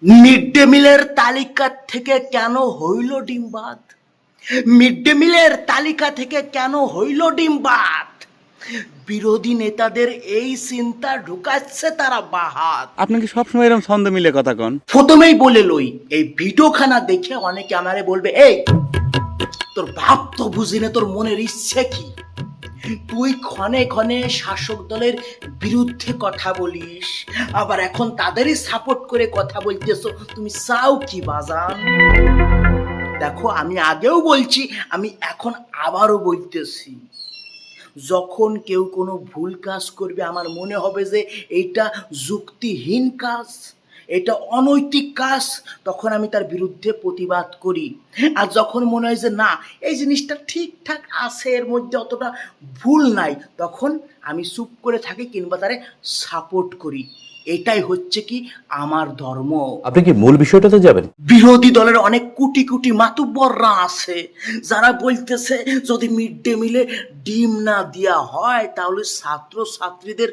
Mid day মিলের তালিকা থেকে কেন হইল ডিম বাদ? মিড ডে মিলের তালিকা থেকে কেন হইল ডিম বাদ? বিরোধী নেতাদের এই চিন্তা ঢুকাচ্ছে তারা বাহাত। আপনি কি সবসময় এরকম ছন্দ মিলে কথা কন? প্রথমেই বলে লই, এই ভিডিওখানা দেখে অনেকে আমারে বলবে, এই তোর ভাব তো বুঝি না, তোর মনের ইচ্ছে কি? তুই ক্ষণে ক্ষণে শাসক দলের বিরুদ্ধে কথা বলিস, আবার এখন তাদেরই সাপোর্ট করে কথা বলতেছো, তুমি চাও কি বাজান? দেখো, আমি আগেও বলছি, আমি এখন আবারও বলতেছি, যখন কেউ কোনো ভুল কাজ করবে, আমার মনে হবে যে এইটা যুক্তিহীন কাজ, এটা অনৈতিক কাজ, তখন আমি তার বিরুদ্ধে প্রতিবাদ করি। আর যখন মনে হয় যে না, এই জিনিসটা ঠিকঠাক আছে, এর মধ্যে অতটা ভুল নাই, তখন আমি চুপ করে থাকি কিংবা তারে সাপোর্ট করি। এটাই হচ্ছে কি আমার ধর্ম। আপনি কি মূল বিষয়টাতে যাবেন? বিরোধী দলের অনেক কোটি কোটি মাতুব্বররা আছে যারা বলতেছে যদি মিড ডে মিলে ডিম না দেওয়া হয় তাহলে ছাত্র ছাত্রীদের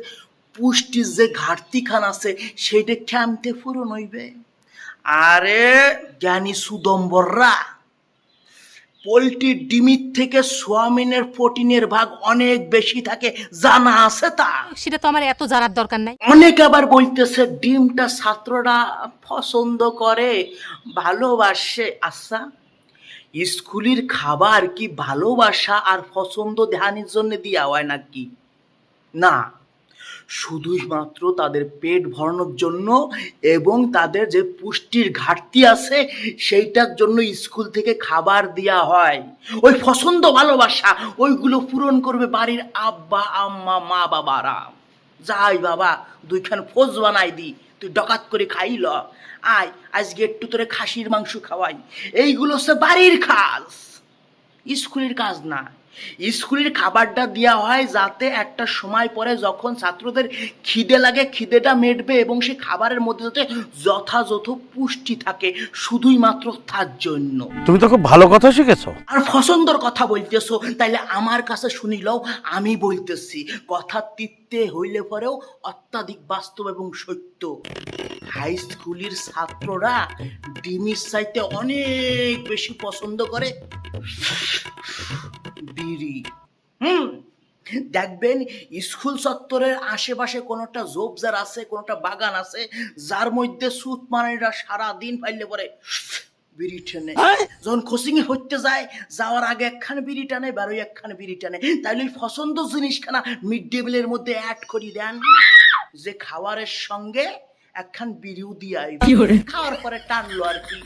পুষ্টির যে ঘাটতিখান আছে সেইটা কেমতে পূরণ হইবে। আরে জ্ঞানী সুদম্বররা, পোলট্রির ডিমির থেকে সোয়াবিনের প্রোটিনের ভাগ অনেক বেশি থাকে, জানা আছে তা? সেটা তো আমার এত জানার দরকার নাই। অনেক আবার বলতেছে ডিমটা ছাত্ররা পছন্দ করে, ভালোবাসে। আচ্ছা, স্কুলের খাবার কি ভালোবাসা আর পছন্দ ধ্যানের জন্য দেওয়া হয় নাকি? না, শুধুমাত্র তাদের পেট ভরানোর জন্য এবং তাদের যে পুষ্টির ঘাটতি আছে সেইটার জন্য স্কুল থেকে খাবার দেওয়া হয়। ওই পছন্দ ভালোবাসা ওইগুলো পূরণ করবে বাড়ির আব্বা আম্মা মা বাবারা। যাই বাবা, দুইখান ফোজ বানাই দি, তুই ডকাত করে খাইল, আয় আজকে একটু তোরে খাসির মাংস খাওয়াই। এইগুলো হচ্ছে বাড়ির কাজ, স্কুলের কাজ না। স্কুলের খাবারটা দেওয়া হয় যাতে একটা সময় পরে যখন ছাত্রদের খিদে লাগে খিদেটা মেটবে এবং সে খাবারের মধ্যে যাতে যথাযথ পুষ্টি থাকে, শুধুই মাত্র তার জন্য। তুমি তো খুব ভালো কথা শিখেছো। আর পছন্দর কথা বলতেছো, তাইলে আমার কাছে শুনিলেও আমি বলতেছি, কথা তিতে হইলে পরেও অত্যাধিক বাস্তব এবং সত্য। হাই স্কুলের ছাত্ররা ডিমের চাইতে অনেক বেশি পছন্দ করে বিড়ি। দেখবেন স্কুল চত্বরের আশেপাশে কোনোটা ঝোপঝাড় আছে, কোনোটা বাগান আছে, যার মধ্যে সুত মানেরা সারাদিন পাইলে পরে বিড়ি টানে। যখন কোচিং এ হইতে যায়, যাওয়ার আগে একখান বিড়ি টানে, বেরোয় একখান বিড়ি টানে। তাইলে ওই পছন্দ জিনিসখানা মিড ডে মিলের মধ্যে অ্যাড করি দেন, যে খাবারের সঙ্গে একখান বিড়িও দিয়ে খাওয়ার পরে টানলো আর কি।